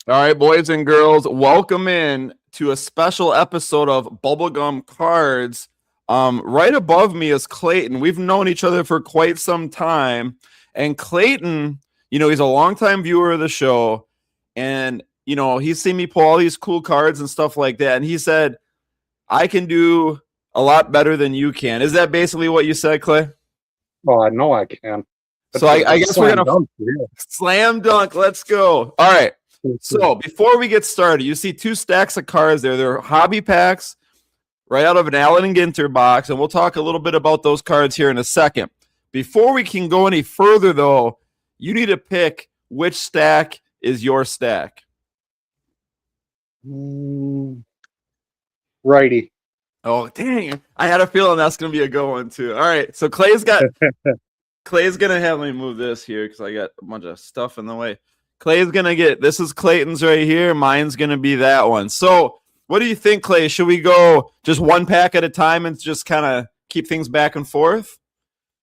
All right, boys and girls, welcome in to a special episode of Bubblegum Cards. Right above me is Klayton. We've known each other for quite some time. And Klayton, he's a longtime viewer of the show. And, he's seen me pull all these cool cards and stuff like that. And he said, I can do a lot better than you can. Is that basically what you said, Clay? Well, I know I can. So I guess we're going to slam dunk. Let's go. All right. So before we get started, you see two stacks of cards there. They're hobby packs right out of an Allen Ginter box, and we'll talk a little bit about those cards here in a second. Before we can go any further, though, you need to pick which stack is your stack. Righty. Oh, dang. I had a feeling that's going to be a good one, too. All right, so Clay's going to have me move this here because I got a bunch of stuff in the way. Clay's going to get, this is Klayton's right here. Mine's going to be that one. So what do you think, Clay? Should we go just one pack at a time and just kind of keep things back and forth?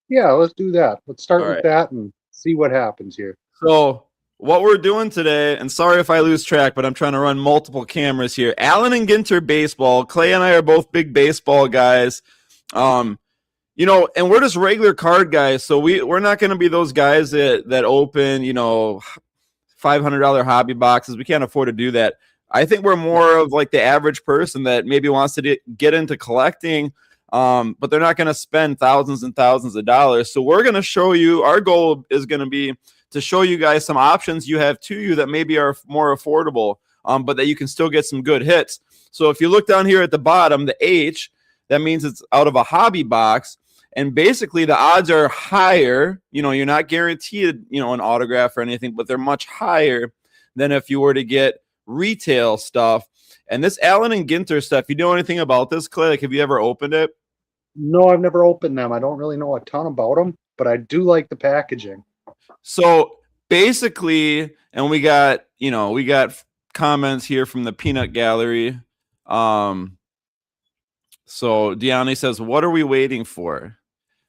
Yeah, let's do that. Let's start with that and see what happens here. So what we're doing today, and sorry if I lose track, but I'm trying to run multiple cameras here. Allen and Ginter baseball. Clay and I are both big baseball guys. And we're just regular card guys. So we're not going to be those guys that open, $500 hobby boxes. We can't afford to do that. I think we're more of like the average person that maybe wants to get into collecting, but they're not going to spend thousands and thousands of dollars. So we're going to show you, our goal is going to be to show you guys some options you have to you that maybe are more affordable, but that you can still get some good hits. So if you look down here at the bottom, the H, that means it's out of a hobby box. And basically, the odds are higher. You're not guaranteed, an autograph or anything, but they're much higher than if you were to get retail stuff. And this Allen and Ginter stuff, you know anything about this, Clay? Like, have you ever opened it? No, I've never opened them. I don't really know a ton about them, but I do like the packaging. So basically, and we got comments here from the Peanut Gallery. So Deani says, what are we waiting for?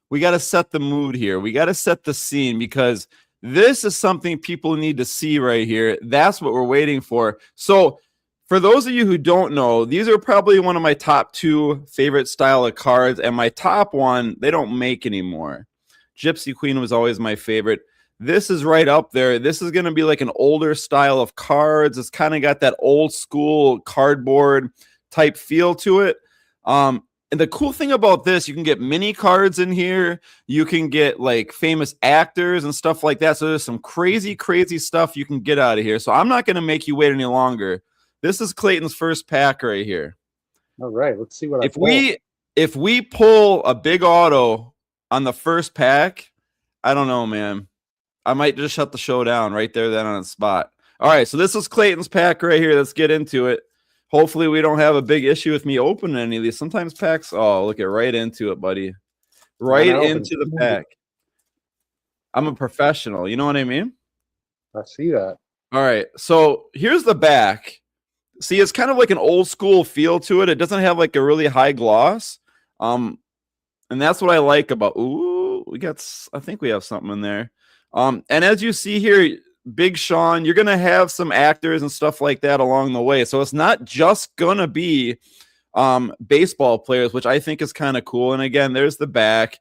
We got to set the mood here. We got to set the scene because this is something people need to see right here. That's what we're waiting for. So for those of you who don't know, these are probably one of my top two favorite style of cards. And my top one, they don't make anymore. Gypsy Queen was always my favorite. This is right up there. This is going to be like an older style of cards. It's kind of got that old school cardboard type feel to it. And the cool thing about this, you can get mini cards in here. You can get like famous actors and stuff like that. So there's some crazy, crazy stuff you can get out of here. So I'm not going to make you wait any longer. This is Klayton's first pack right here. All right, let's see what if we pull a big auto on the first pack, I don't know, man. I might just shut the show down right there then on the spot. All right, so this is Klayton's pack right here. Let's get into it. Hopefully we don't have a big issue with me opening any of these. Sometimes packs, look at right into it, buddy. Right into the pack. I'm a professional. You know what I mean? I see that. All right. So here's the back. See, it's kind of like an old school feel to it. It doesn't have like a really high gloss. And that's what I like about, I think we have something in there. And as you see here, Big Sean, you're going to have some actors and stuff like that along the way. So it's not just going to be baseball players, which I think is kind of cool. And again, there's the back.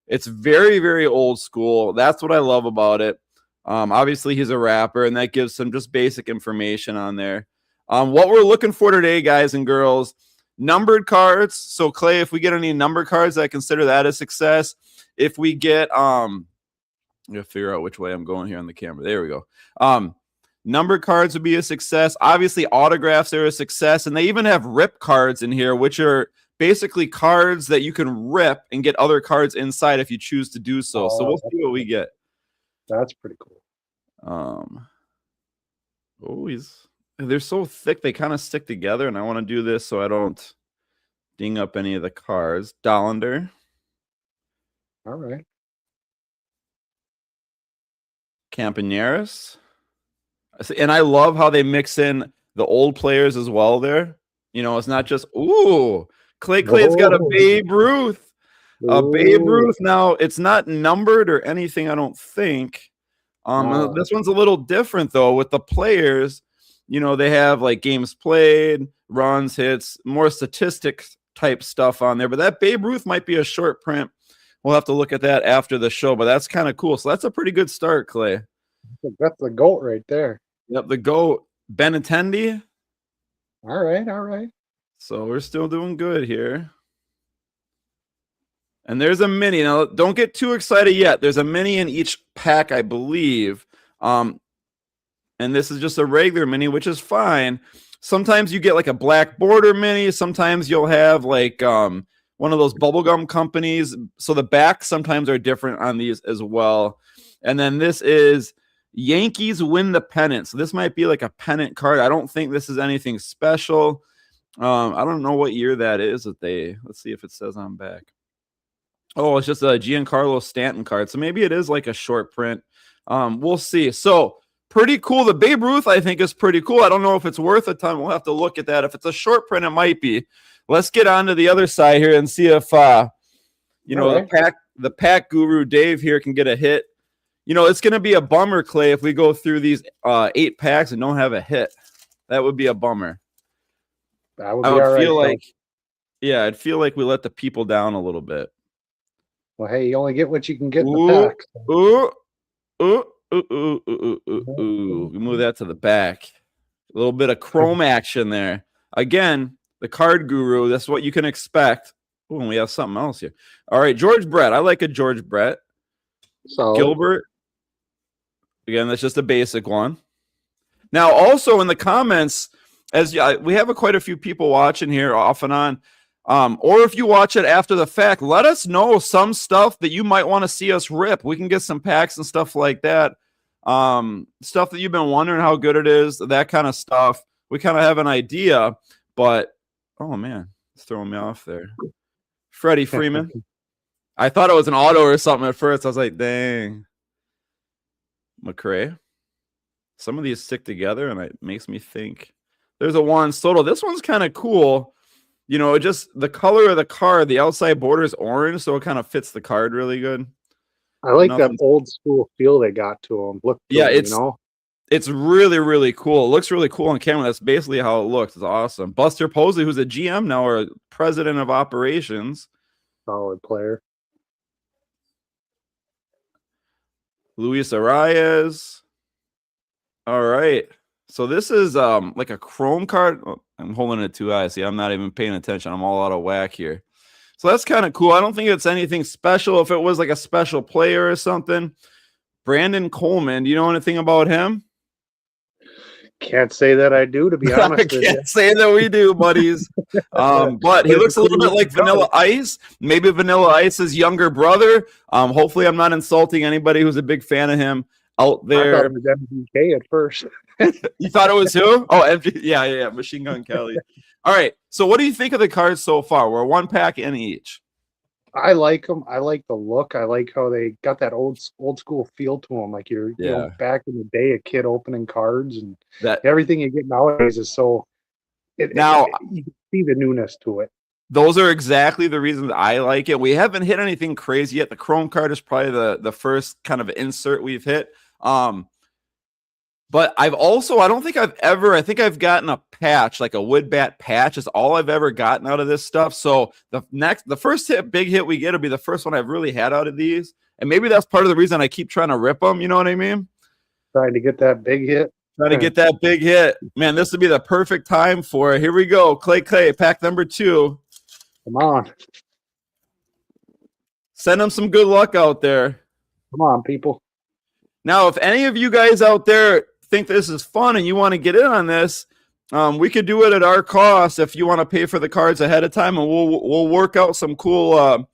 It's very, very old school. That's what I love about it. Obviously, he's a rapper, and that gives some just basic information on there. What we're looking for today, guys and girls, numbered cards. So, Clay, if we get any numbered cards, I consider that a success. If we get I'm going to figure out which way I'm going here on the camera. There we go. Number cards would be a success. Obviously, autographs are a success. And they even have rip cards in here, which are basically cards that you can rip and get other cards inside if you choose to do so. So we'll see what we get. That's pretty cool. They're so thick. They kind of stick together. And I want to do this so I don't ding up any of the cards. Dollander. All right. Campaneris. And I love how they mix in the old players as well there. It's not just, Clay's got a Babe Ruth. Babe Ruth. Now, it's not numbered or anything, I don't think. This one's a little different, though, with the players. you know, they have like games played, runs, hits, more statistics type stuff on there. But that Babe Ruth might be a short print. We'll have to look at that after the show, but that's kind of cool. So that's a pretty good start, Clay. That's the GOAT right there. Yep, the GOAT, Benintendi. All right. So we're still doing good here. And there's a mini. Now, don't get too excited yet. There's a mini in each pack, I believe. And this is just a regular mini, which is fine. Sometimes you get like a black border mini. Sometimes you'll have like one of those bubblegum companies. So the backs sometimes are different on these as well. And then this is Yankees win the pennant. So this might be like a pennant card. I don't think this is anything special. I don't know what year that is that they, let's see if it says on back. Oh, it's just a Giancarlo Stanton card. So maybe it is like a short print. We'll see. So pretty cool. The Babe Ruth, I think, is pretty cool. I don't know if it's worth a ton. We'll have to look at that. If it's a short print, it might be. Let's get on to the other side here and see if, you know, the pack guru Dave here can get a hit. You know, it's going to be a bummer, Clay, if we go through these 8 packs and don't have a hit. That would be a bummer. That would be all right. Yeah, I'd feel like we let the people down a little bit. Well, hey, you only get what you can get in the pack. We move that to the back. A little bit of chrome action there. Again, the card guru, that's what you can expect. Oh, and we have something else here. All right, George Brett. I like a George Brett. So Gilbert. Again, that's just a basic one. Now, also in the comments, as we have quite a few people watching here off and on, or if you watch it after the fact, let us know some stuff that you might want to see us rip. We can get some packs and stuff like that. Stuff that you've been wondering how good it is, that kind of stuff. We kind of have an idea, but oh man, it's throwing me off there. Freddie Freeman. I thought it was an auto or something at first. I was like, dang. McRae. Some of these stick together, and it makes me think. There's a Juan Soto. This one's kind of cool. You know, just the color of the card, the outside border is orange, so it kind of fits the card really good. I like that old school feel they got to them. Look, yeah, it's you know? It's really, really cool. It looks really cool on camera. That's basically how it looks. It's awesome. Buster Posey, who's a GM now or a president of operations. Solid player. Luis Arias. All right. So this is like a chrome card. Oh, I'm holding it too high. See, I'm not even paying attention. I'm all out of whack here. So that's kind of cool. I don't think it's anything special. If it was like a special player or something. Brandon Coleman. Do you know anything about him? Can't say that I do, to be honest. I can't say that we do, buddies. But he looks a little bit like Vanilla Ice. Maybe Vanilla Ice's younger brother. Hopefully I'm not insulting anybody who's a big fan of him out there. I thought it was MGK at first. You thought it was who? Oh, MG. Yeah. Machine Gun Kelly. All right. So what do you think of the cards so far? We're 1 pack in each. I like them. I like the look. I like how they got that old school feel to them. Like you know, back in the day, a kid opening cards and that everything you get nowadays is so. You can see the newness to it. Those are exactly the reasons I like it. We haven't hit anything crazy yet. The chrome card is probably the first kind of insert we've hit. But I think I've gotten a patch, like a wood bat patch is all I've ever gotten out of this stuff. So the first big hit we get will be the first one I've really had out of these. And maybe that's part of the reason I keep trying to rip them. You know what I mean? Trying to get that big hit. Trying to get that big hit. Man, this would be the perfect time for it. Here we go. Clay, pack number 2. Come on. Send them some good luck out there. Come on, people. Now, if any of you guys out there think this is fun and you want to get in on this, we could do it at our cost if you want to pay for the cards ahead of time, and we'll work out some cool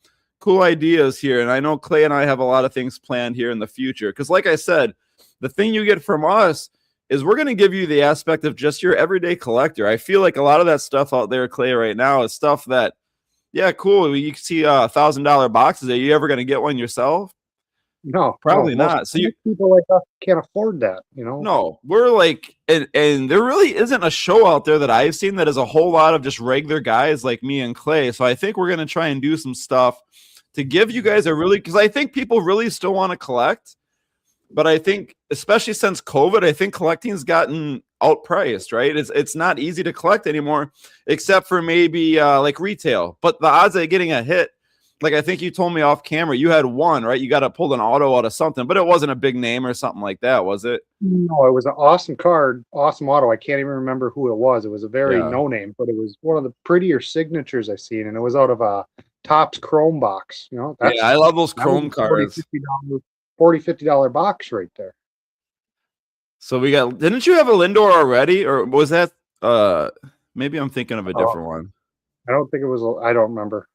ideas here. And I know Clay and I have a lot of things planned here in the future because, like I said, the thing you get from us is we're going to give you the aspect of just your everyday collector. I feel like a lot of that stuff out there, Clay, right now is stuff that, yeah, cool. You can see $1,000 boxes. Are you ever going to get one yourself? No, probably not. So people like us can't afford that, you know? No, we're like, and there really isn't a show out there that I've seen that is a whole lot of just regular guys like me and Clay. So I think we're going to try and do some stuff to give you guys because I think people really still want to collect. But I think, especially since COVID, I think collecting's gotten outpriced, right? It's not easy to collect anymore, except for maybe like retail. But the odds of getting a hit, like I think you told me off camera, you had one, right? You got to pull an auto out of something, but it wasn't a big name or something like that, was it? No, it was an awesome card, awesome auto. I can't even remember who it was. It was a very no name, but it was one of the prettier signatures I've seen, and it was out of a Topps Chrome box. Yeah, I love those Chrome cards. $40-$50 box right there. So we got. Didn't you have a Lindor already, or was that? Maybe I'm thinking of a different one. I don't think it was. I don't remember.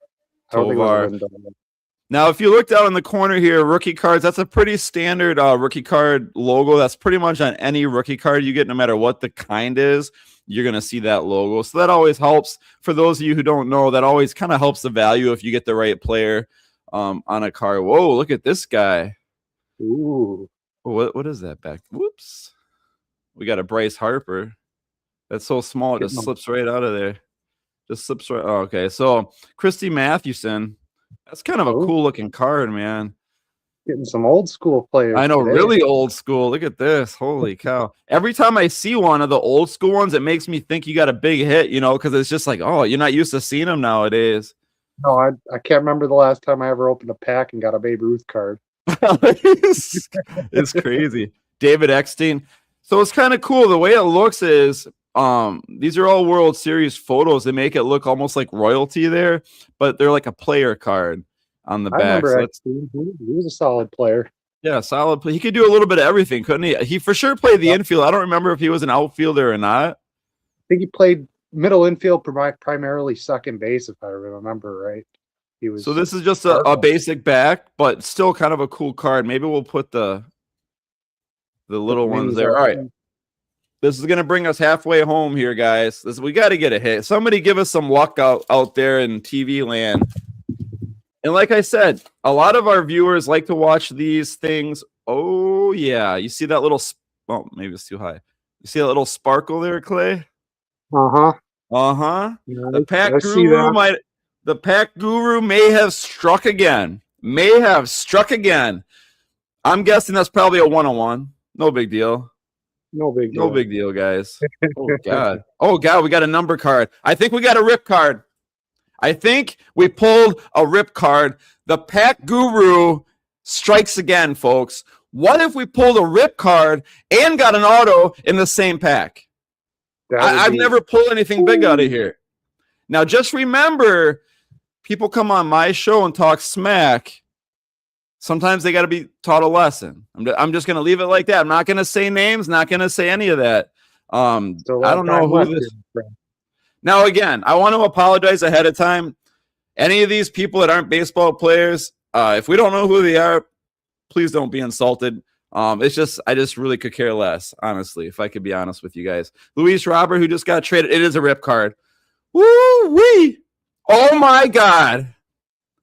I don't think it was a Lindor. Now, if you look down in the corner here, rookie cards, that's a pretty standard rookie card logo. That's pretty much on any rookie card you get, no matter what the kind is, you're going to see that logo. So that always helps. For those of you who don't know, that always kind of helps the value if you get the right player on a card. Whoa, look at this guy. Ooh. What is that back? Whoops. We got a Bryce Harper. That's so small, it just slips right out of there. Just slips right. Oh, okay, so Christy Mathewson. That's kind of a cool looking card, man. Getting some old school players. I know, today. really old school. Look at this. Holy cow. Every time I see one of the old school ones, it makes me think you got a big hit, because it's just like, oh, you're not used to seeing them nowadays. No, I can't remember the last time I ever opened a pack and got a Babe Ruth card. It's crazy. David Eckstein. So it's kind of cool. The way it looks is these are all World Series photos. They make it look almost like royalty there, but they're like a player card on the back. I remember Eckstein. He was a solid player. Yeah, solid play. He could do a little bit of everything, couldn't he? He for sure played the infield. I don't remember if he was an outfielder or not. I think he played middle infield, primarily second base, if I remember right. He was. So this is just a basic back, but still kind of a cool card. Maybe we'll put the little ones there. All right. This is going to bring us halfway home here, guys. We got to get a hit. Somebody give us some luck out there in TV land. And like I said, a lot of our viewers like to watch these things. Oh, yeah. You see that little oh, maybe it's too high. You see that little sparkle there, Clay? Uh-huh. Uh-huh. Yeah, The Pack Guru may have struck again. I'm guessing that's probably a 101. No big deal. No big deal, guys. Oh, God. We got a number card. I think we got a rip card. I think we pulled a rip card. The Pack Guru strikes again, folks. What if we pulled a rip card and got an auto in the same pack? I've never pulled anything big out of here. Now, just remember, people come on my show and talk smack. Sometimes they got to be taught a lesson. I'm just going to leave it like that. I'm not going to say names, not going to say any of that. I don't know who this is. Now, again, I want to apologize ahead of time. Any of these people that aren't baseball players, if we don't know who they are, please don't be insulted. It's just, I just really could care less, honestly, if I could be honest with you guys. Luis Robert, who just got traded, it is a rip card. Woo-wee! Oh, my God.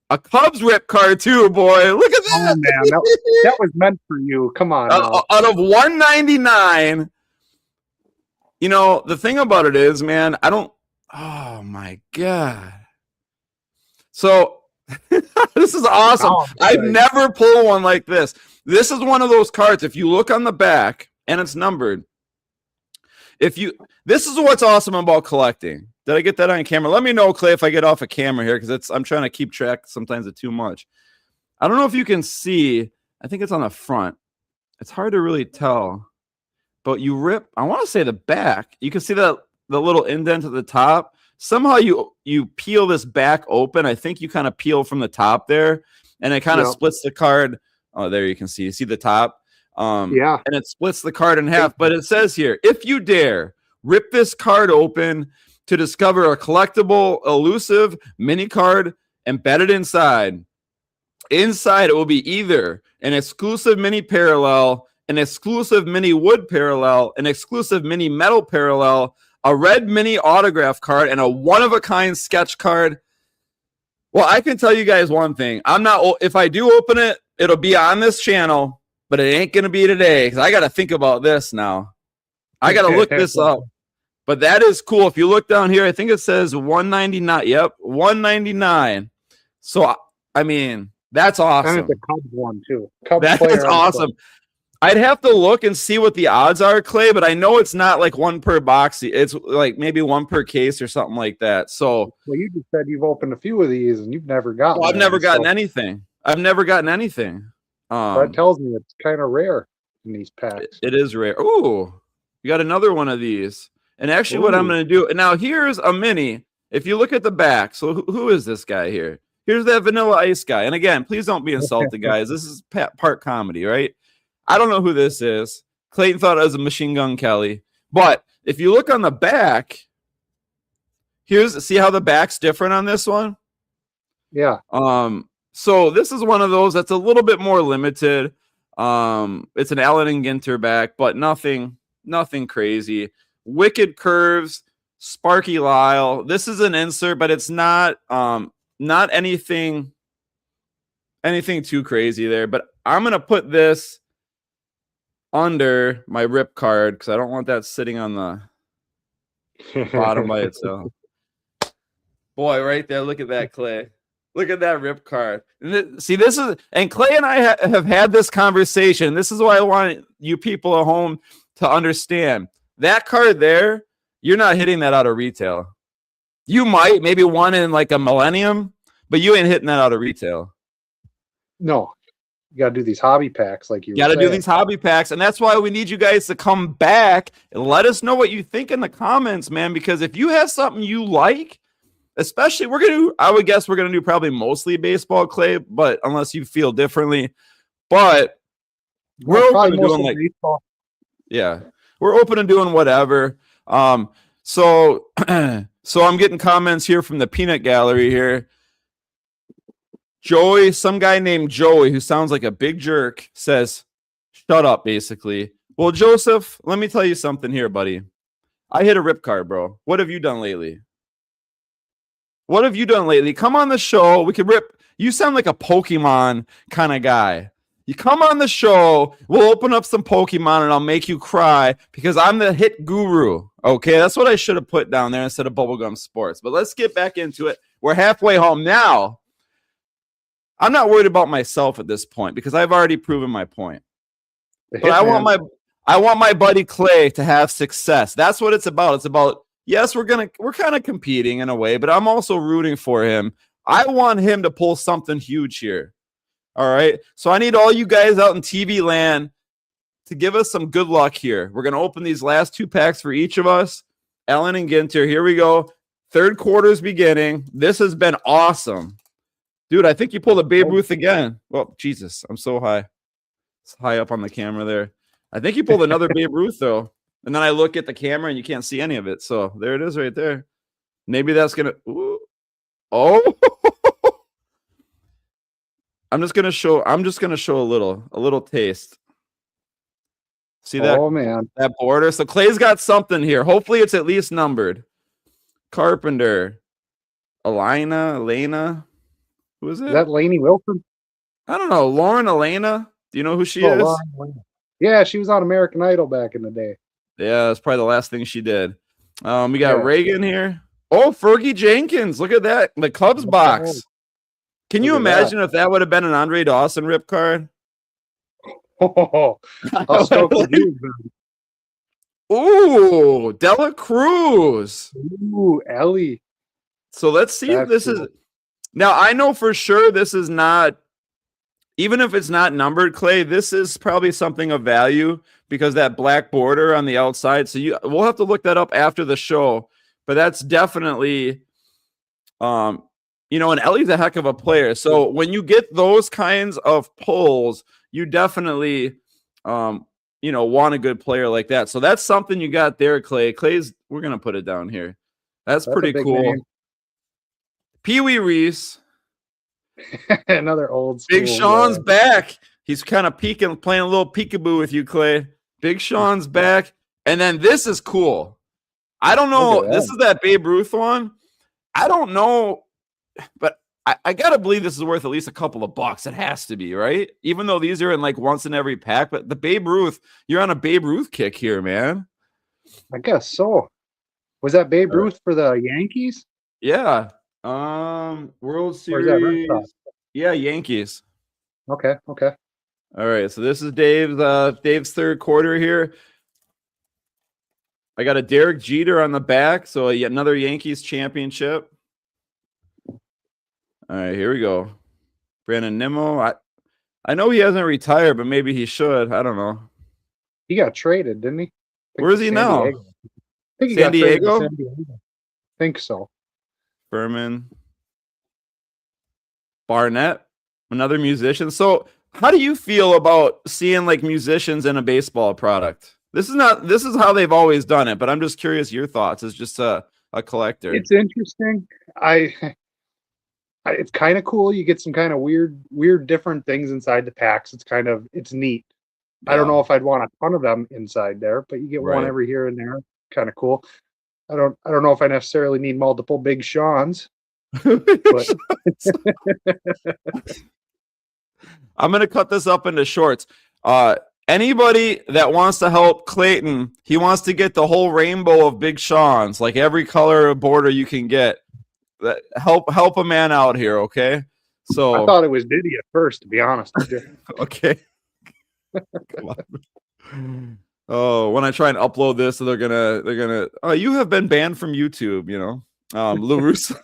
A Cubs rip card, too, boy. Look at that. Oh, man. That was meant for you. Come on. Out of 199, the thing about it is, man, oh, my God. So, this is awesome. Oh, I've never pulled one like this. This is one of those cards. If you look on the back, and it's numbered, this is what's awesome about collecting. Did I get that on camera? Let me know, Clay, if I get off a camera here, because I'm trying to keep track sometimes of too much. I don't know if you can see. I think it's on the front. It's hard to really tell. But you rip, I want to say the back. You can see the little indent at the top. Somehow you peel this back open. I think you kind of peel from the top there, and it kind of splits the card. Oh, there you can see. You see the top? And it splits the card in half. But it says here, if you dare, rip this card open to discover a collectible, elusive mini card embedded inside. Inside, it will be either an exclusive mini parallel, an exclusive mini wood parallel, an exclusive mini metal parallel, a red mini autograph card, and a one-of-a-kind sketch card. Well, I can tell you guys one thing. If I do open it, it'll be on this channel, but it ain't going to be today, because I got to think about this now. I got to look this up. But that is cool. If you look down here, I think it says 199. Yep, 199. So, I mean, that's awesome. And it's a Cubs one, too. That is awesome. I'd have to look and see what the odds are, Clay, but I know it's not like one per box. It's like maybe one per case or something like that. So, well, you just said you've opened a few of these and you've never gotten. I've never gotten anything. I've never gotten anything. That tells me it's kind of rare in these packs. It is rare. Ooh, you got another one of these. And actually, what I'm going to do now, here's a mini. If you look at the back, so who is this guy here? Here's that Vanilla Ice guy. And again, please don't be insulted, guys. This is part comedy, right? I don't know who this is. Klayton thought it was a Machine Gun Kelly. But if you look on the back, see how the back's different on this one? Yeah. So this is one of those that's a little bit more limited. It's an Allen Ginter back, but nothing crazy. Wicked Curves, Sparky Lyle. This is an insert, but it's not anything too crazy there. But I'm gonna put this under my rip card because I don't want that sitting on the bottom by itself. Boy, right there. Look at that, Clay. Look at that rip card. See, this is, and Clay and I have had this conversation. This is why I want you people at home to understand. That card there, you're not hitting that out of retail. You might, maybe one in like a millennium, but you ain't hitting that out of retail. No. You got to do these hobby packs like you got to do these hobby packs. And that's why we need you guys to come back and let us know what you think in the comments, man. Because if you have something you like, especially I would guess we're going to do probably mostly baseball, Clay, but unless you feel differently. But we're open to doing like baseball. Yeah, we're open to doing whatever. So I'm getting comments here from the Peanut Gallery here. Joey, some guy named Joey who sounds like a big jerk says, shut up, basically. Well, Joseph, let me tell you something here, buddy. I hit a rip card, bro. What have you done lately? What have you done lately? Come on the show. We could rip. You sound like a Pokemon kind of guy. You come on the show. We'll open up some Pokemon and I'll make you cry because I'm the hit guru. Okay, that's what I should have put down there instead of Bubblegum Sports. But let's get back into it. We're halfway home now. I'm not worried about myself at this point because I've already proven my point. But I want my buddy Clay to have success. That's what it's about. It's about, yes, we're kind of competing in a way, but I'm also rooting for him. I want him to pull something huge here. All right. So I need all you guys out in TV land to give us some good luck here. We're going to open these last two packs for each of us. Allen and Ginter, here we go. Third quarter's beginning. This has been awesome. Dude, I think you pulled a Babe Ruth again. Well, Jesus, I'm so high. It's high up on the camera there. I think you pulled another Babe Ruth, though. And then I look at the camera and you can't see any of it. So there it is right there. Maybe that's going to... Oh! I'm just going to show a little taste. See that? Oh, man. That border. So Clay's got something here. Hopefully it's at least numbered. Carpenter. Elena. Who is it? Is that Lainey Wilson? I don't know. Lauren Elena. Do you know who she is? Yeah, she was on American Idol back in the day. Yeah, that's probably the last thing she did. We got Reagan here. Oh, Fergie Jenkins. Look at that. The Cubs box. Can you imagine if that would have been an Andre Dawson rip card? Oh, how stoked are you, ooh, Dela Cruz. Ooh, Ellie. So let's see if this is... Now, I know for sure this is not... Even if it's not numbered, Clay, this is probably something of value because that black border on the outside. So we'll have to look that up after the show. But that's definitely... and Ellie's a heck of a player. So when you get those kinds of pulls, you definitely, want a good player like that. So that's something you got there, Clay. We're going to put it down here. That's pretty cool. Name. Pee Wee Reese. Another old school. Big Sean's back. He's kind of playing a little peekaboo with you, Clay. Big Sean's back. And then this is cool. I don't know. This is that Babe Ruth one. I don't know. But I got to believe this is worth at least a couple of bucks. It has to be, right? Even though these are in like once in every pack. But the Babe Ruth, you're on a Babe Ruth kick here, man. I guess so. Was that Babe Ruth for the Yankees? Yeah. World Series. Yeah, Yankees. Okay. All right, so this is Dave's third quarter here. I got a Derek Jeter on the back, so yet another Yankees championship. All right, here we go. Brandon Nimmo. I know he hasn't retired, but maybe he should. I don't know. He got traded, didn't he? Where is he now? I think he San got traded to Diego? San Diego. I think so. Furman. Barnett, another musician. So how do you feel about seeing like musicians in a baseball product? This is how they've always done it, but I'm just curious your thoughts as just a collector. It's interesting. It's kind of cool. You get some kind of weird different things inside the packs. It's neat. Yeah. I don't know if I'd want a ton of them inside there, but you get one every here and there. Kind of cool. I don't know if I necessarily need multiple Big Seans. But I'm gonna cut this up into shorts. Anybody that wants to help Klayton, he wants to get the whole rainbow of Big Sean's, like every color of border you can get. Help a man out here, okay? So I thought it was Diddy at first, to be honest with you. Okay. Come on. Oh, when I try and upload this, they're gonna. Oh, you have been banned from YouTube. You know, LaRussa.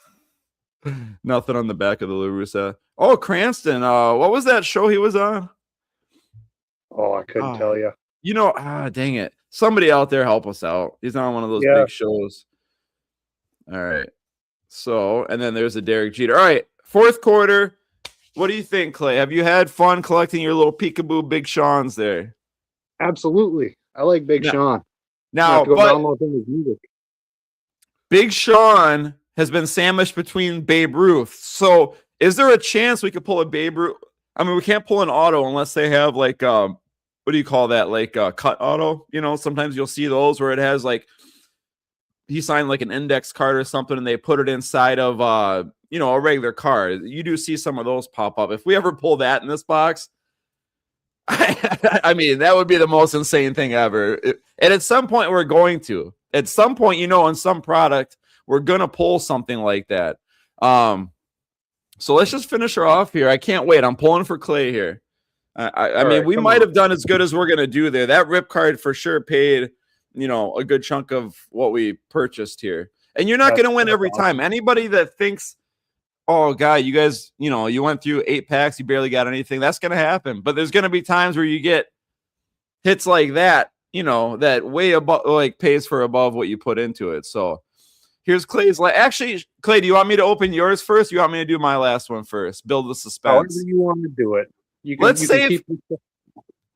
Nothing on the back of the LaRussa. Oh, Cranston. What was that show he was on? Oh, I couldn't tell you. You know, dang it. Somebody out there help us out. He's on one of those big shows. All right. So, and then there's a Derek Jeter. All right. Fourth quarter. What do you think, Clay? Have you had fun collecting your little peekaboo Big Sean's there? Absolutely. I like Big Sean. Now, but Big Sean has been sandwiched between Babe Ruth. So is there a chance we could pull a Babe Ruth? I mean, we can't pull an auto unless they have like, what do you call that? Like a cut auto, you know, sometimes you'll see those where it has like, he signed like an index card or something and they put it inside of, you know, a regular card. You do see some of those pop up. If we ever pull that in this box, I mean, that would be the most insane thing ever. And at some point we're going to, at some point, you know, on some product, we're going to pull something like that. So let's just finish her off here. I can't wait. I'm pulling for Clay here. I mean, we might have done as good as we're going to do there. That rip card for sure paid, you know, a good chunk of what we purchased here. And you're not going to win every time. Anybody that thinks, oh, God, you guys, you know, you went through 8 packs, you barely got anything, that's going to happen. But there's going to be times where you get hits like that, you know, that way above, like pays for above what you put into it. So here's Clay's. Actually, Clay, do you want me to open yours first? Or you want me to do my last one first? Build the suspense. However you want to do it.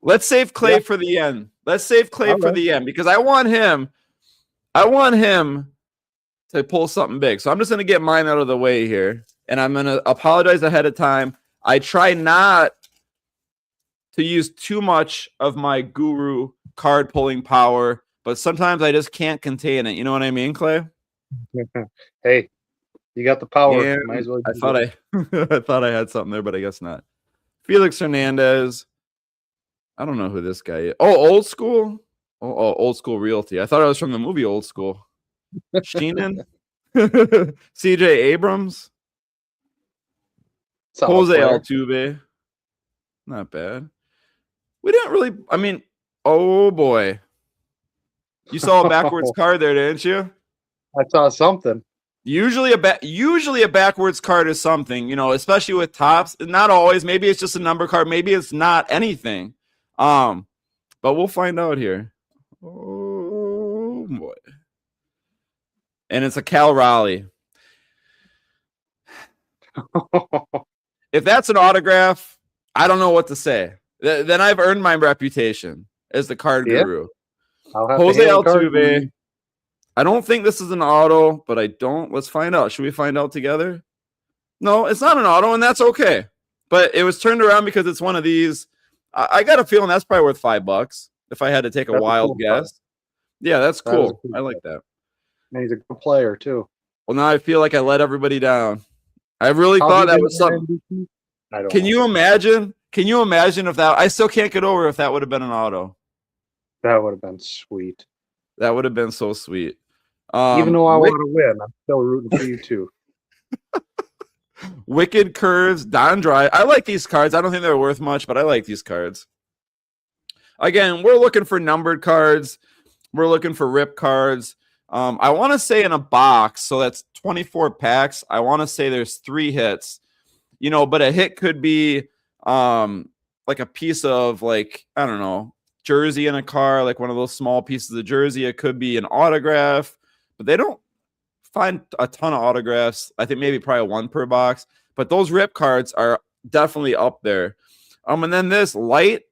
Let's save Clay for the end. Let's save Clay for the end because I want him to pull something big. So I'm just going to get mine out of the way here. And I'm going to apologize ahead of time. I try not to use too much of my guru card pulling power, but sometimes I just can't contain it. You know what I mean, Clay? Hey, you got the power. Yeah, might as well I thought I had something there, but I guess not. Felix Hernandez. I don't know who this guy is. Oh, Old School? Oh, Old School Realty. I thought I was from the movie Old School. Sheenan? CJ Abrams? Jose Altuve. Not bad. We didn't really, I mean, oh boy. You saw a backwards card there, didn't you? I saw something. Usually a backwards card is something, you know, especially with tops. Not always. Maybe it's just a number card. Maybe it's not anything. But we'll find out here. Oh boy. And it's a Cal Raleigh. If that's an autograph, I don't know what to say. Then I've earned my reputation as the card guru. Jose Altuve. I don't think this is an auto, but let's find out. Should we find out together? No, it's not an auto, and that's okay. But it was turned around because it's one of these. I got a feeling that's probably worth $5 if I had to take a wild guess. Yeah, that's cool. I like that. And he's a good player, too. Well, now I feel like I let everybody down. I really thought that was something. Can you imagine? Can you imagine if that? I still can't get over if that would have been an auto. That would have been sweet. That would have been so sweet. Even though I want to win, I'm still rooting for you too. Wicked Curves, Don Dry. I like these cards. I don't think they're worth much, but I like these cards. Again, we're looking for numbered cards. We're looking for rip cards. I want to say in a box, so that's 24 packs. I want to say there's 3 hits. But a hit could be like a piece of, like, I don't know, jersey in a car, like one of those small pieces of jersey. It could be an autograph, but they don't find a ton of autographs. I think maybe probably 1 per box, but those rip cards are definitely up there. And then this Light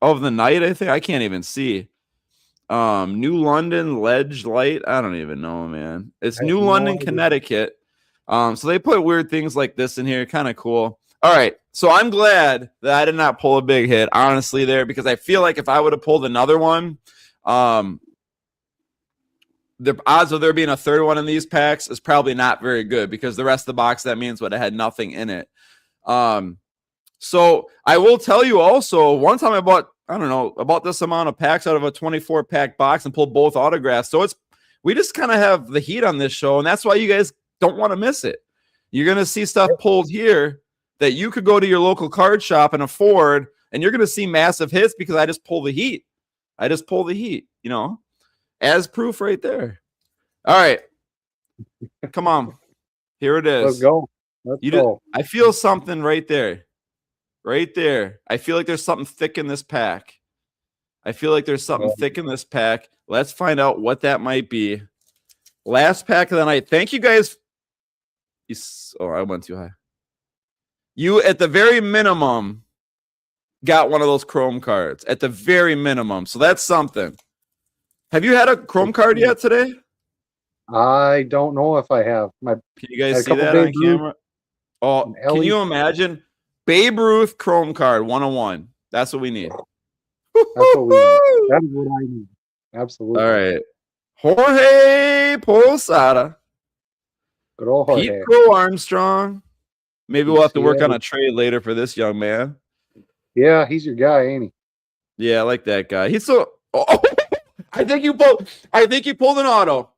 of the Night, I think, I can't even see. New London Ledge Light. I don't even know, man. It's New London, Connecticut. So they put weird things like this in here. Kind of cool. All right. So I'm glad that I did not pull a big hit, honestly, there, because I feel like if I would have pulled another one, the odds of there being a third one in these packs is probably not very good, because the rest of the box, that means would have had nothing in it. So I will tell you also, one time I bought, I don't know, about this amount of packs out of a 24 pack box and pulled both autographs. So we just kind of have the heat on this show, and that's why you guys don't want to miss it. You're going to see stuff pulled here that you could go to your local card shop and afford, and you're going to see massive hits because I just pull the heat. As proof right there. All right. Come on. Here it is. Let's go. Let's go. I feel something right there. Right there. I feel like there's something thick in this pack. Let's find out what that might be. Last pack of the night. Thank you guys. I went too high. You, at the very minimum, got one of those Chrome cards. At the very minimum. So that's something. Have you had a Chrome card yet today? I don't know if I have. Can you guys see that on camera? Oh, can you imagine? Babe Ruth Chrome card 101. That's what we need. That's what we need. That is what I need. Absolutely. All right. Jorge Posada. Good old Jorge. Pete Crow Armstrong. Maybe we'll have to work on a trade later for this young man. Yeah, he's your guy, ain't he? Yeah, I like that guy. He's so. Oh, I think you pulled an auto.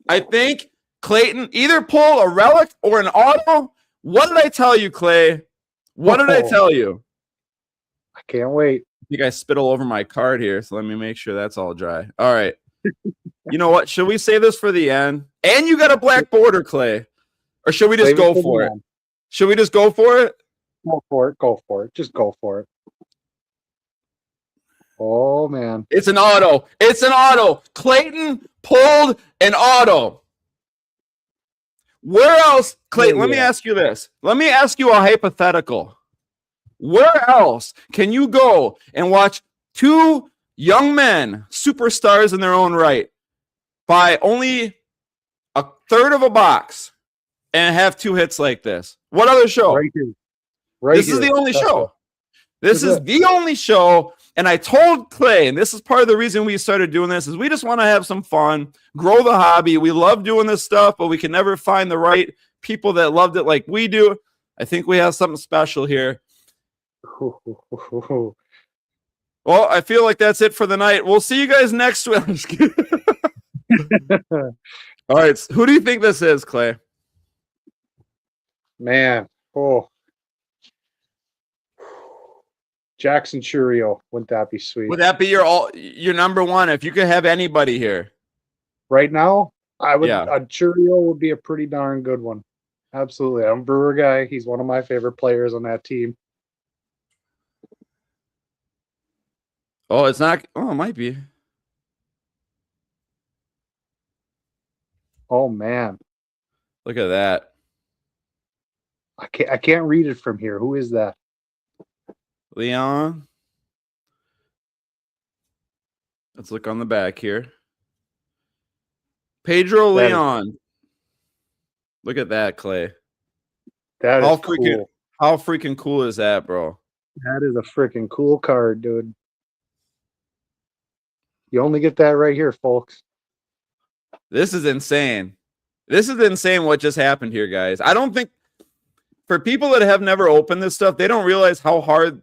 I think Klayton either pulled a relic or an auto. What did I tell you, Clay? What did I tell you? I can't wait. I think I spit all over my card here, so let me make sure that's all dry. All right. You know what? Should we save this for the end? And you got a black border, Clay. Or should we just go for it? Should we just go for it? Go for it. Go for it. Just go for it. Oh, man. It's an auto. It's an auto. Klayton pulled an auto. Where else, Klayton, let me ask you this. Let me ask you a hypothetical. Where else can you go and watch 2 young men, superstars in their own right, buy only a third of a box and have 2 hits like this? What other show? Right here. This is the only show. This is the only show. And I told Clay, and this is part of the reason we started doing this, is we just want to have some fun, grow the hobby. We love doing this stuff, but we can never find the right people that loved it like we do. I think we have something special here. Well, I feel like that's it for the night. We'll see you guys next week. All right. So who do you think this is, Clay? Man. Oh. Jackson Churio. Wouldn't that be sweet? Would that be your number one if you could have anybody here? Right now, I would. A Churio would be a pretty darn good one. Absolutely. I'm a Brewer guy. He's one of my favorite players on that team. Oh, it's not. Oh, it might be. Oh, man. Look at that. I can't read it from here. Who is that? Leon. Let's look on the back here. Pedro Leon. Look at that, Clay. That is cool. How freaking cool is that, bro? That is a freaking cool card, dude. You only get that right here, folks. This is insane. This is insane what just happened here, guys. I don't think, for people that have never opened this stuff, they don't realize how hard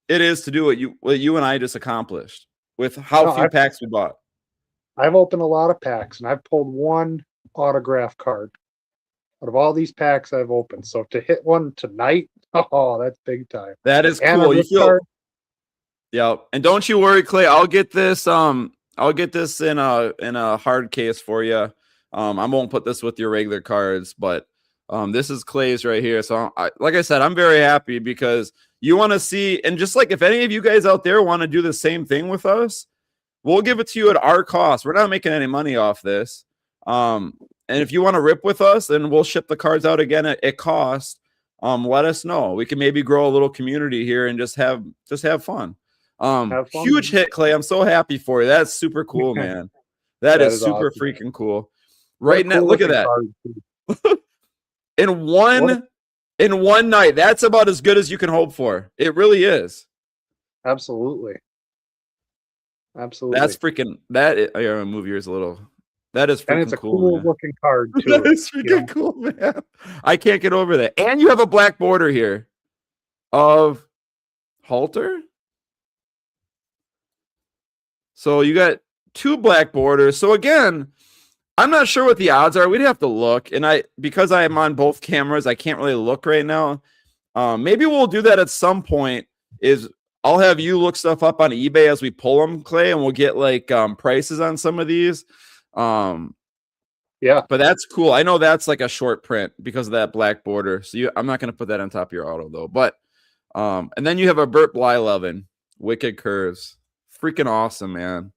it is to do what you and I just accomplished with how few packs we bought. I've opened a lot of packs, and I've pulled one autograph card. out of all these packs I've opened. So to hit one tonight, oh, that's big time. That is And cool. You feel card. Yeah, and don't you worry, Clay. I'll get this in a hard case for you. I won't put this with your regular cards, but this is Clay's right here. So like I said, I'm very happy because you want to see, and just like if any of you guys out there want to do the same thing with us, we'll give it to you at our cost. We're not making any money off this. And if you want to rip with us, then we'll ship the cards out again at cost. Let us know. We can maybe grow a little community here and just have fun. Huge hit, Clay. I'm so happy for you. That's super cool, man. That is super awesome. Freaking cool. Right now, look at that. in one night, that's about as good as you can hope for. It really is. Absolutely. That's freaking that. I'm gonna move yours a little. That is freaking cool. And it's a cool looking card too. That is freaking cool, man. I can't get over that. And you have a black border here of Halter. So you got 2 black borders. So again, I'm not sure what the odds are. We'd have to look. And because I am on both cameras, I can't really look right now. Maybe we'll do that at some point. I'll have you look stuff up on eBay as we pull them, Clay, and we'll get like prices on some of these. Yeah, but that's cool. I know that's like a short print because of that black border. So I'm not going to put that on top of your auto though. But and then you have a Burt Blyleven, Wicked Curves. Freaking awesome, man.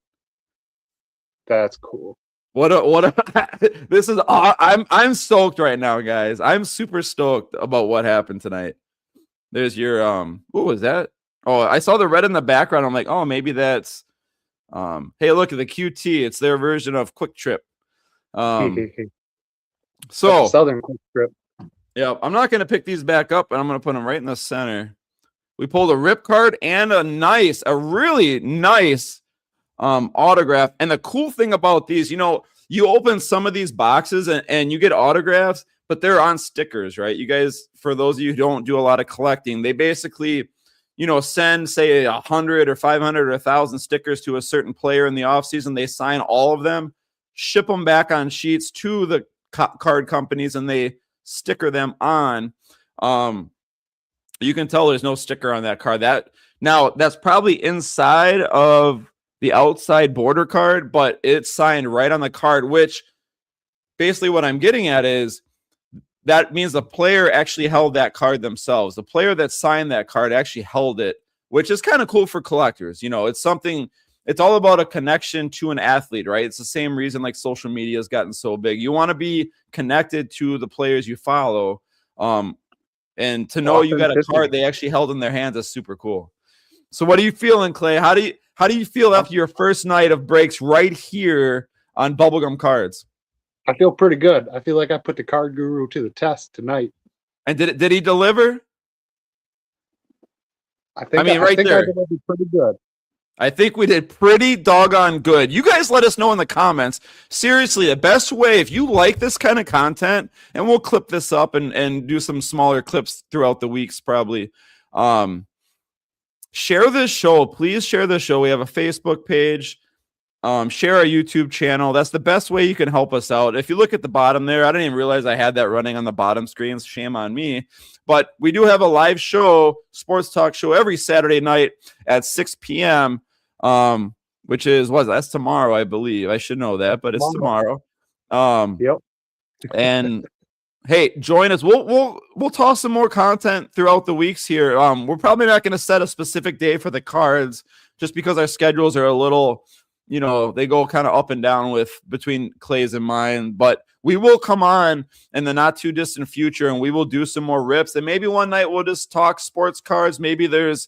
That's cool. This is I'm stoked right now, guys. I'm super stoked about what happened tonight. There's your what was that? Oh, I saw the red in the background. I'm like, oh, maybe that's hey, look at the QT. It's their version of Quick Trip. So Southern Quick Trip. Yeah, I'm not going to pick these back up, and I'm going to put them right in the center. We pulled a rip card and a really nice autograph. And the cool thing about these, you open some of these boxes and you get autographs, but they're on stickers, right? You guys, for those of you who don't do a lot of collecting, they basically, send, say, 100 or 500 or 1,000 stickers to a certain player in the offseason. They sign all of them, ship them back on sheets to the card companies, and they sticker them on. You can tell there's no sticker on that card. That's probably inside of the outside border card, but it's signed right on the card, which basically what I'm getting at is that means the player actually held that card themselves. The player that signed that card actually held it, which is kind of cool for collectors. It's all about a connection to an athlete, right? It's the same reason like social media has gotten so big. You want to be connected to the players you follow. And to know you got a card they actually held in their hands is super cool. So what are you feeling, Clay? How do you feel after your first night of breaks right here on Bubblegum Cards? I feel pretty good. I feel like I put the card guru to the test tonight. And did he deliver? I think I delivered pretty good. I think we did pretty doggone good. You guys let us know in the comments. Seriously, the best way, if you like this kind of content, and we'll clip this up and do some smaller clips throughout the weeks probably. Share this show. Please share this show. We have a Facebook page. Share our YouTube channel. That's the best way you can help us out. If you look at the bottom there, I didn't even realize I had that running on the bottom screen. Shame on me. But we do have a live show, sports talk show, every Saturday night at 6 p.m., which is, that's tomorrow, I believe. I should know that, but it's tomorrow. Yep. And hey, join us. We'll toss some more content throughout the weeks here. We're probably not going to set a specific day for the cards just because our schedules are a little, they go kind of up and down between Clay's and mine, but we will come on in the not too distant future and we will do some more rips. And maybe one night we'll just talk sports cards. Maybe there's,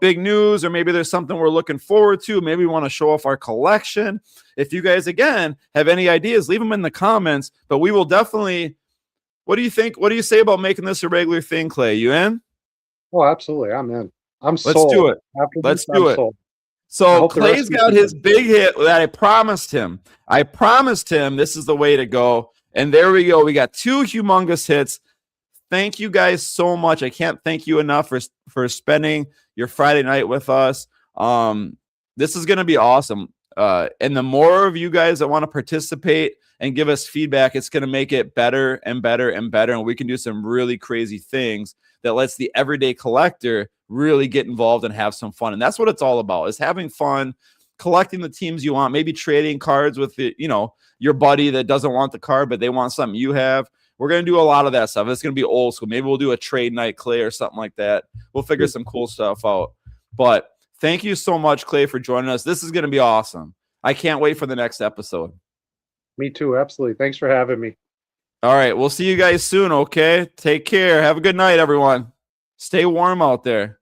big news, or maybe there's something we're looking forward to. Maybe we want to show off our collection. If you guys, again, have any ideas, leave them in the comments, but we will definitely. What do you think? What do you say about making this a regular thing, Clay? You in? Oh, absolutely. I'm in. Let's do it. Let's do it. So Clay's got his big hit that I promised him. I promised him this is the way to go. And there we go. We got 2 humongous hits. Thank you guys so much. I can't thank you enough for spending your Friday night with us. This is going to be awesome. And the more of you guys that want to participate and give us feedback, it's going to make it better and better and better. And we can do some really crazy things that lets the everyday collector really get involved and have some fun. And that's what it's all about, is having fun, collecting the teams you want, maybe trading cards with your buddy that doesn't want the card, but they want something you have. We're going to do a lot of that stuff. It's going to be old school. Maybe we'll do a trade night, Clay, or something like that. We'll figure some cool stuff out. But thank you so much, Clay, for joining us. This is going to be awesome. I can't wait for the next episode. Me too. Absolutely. Thanks for having me. All right. We'll see you guys soon, okay? Take care. Have a good night, everyone. Stay warm out there.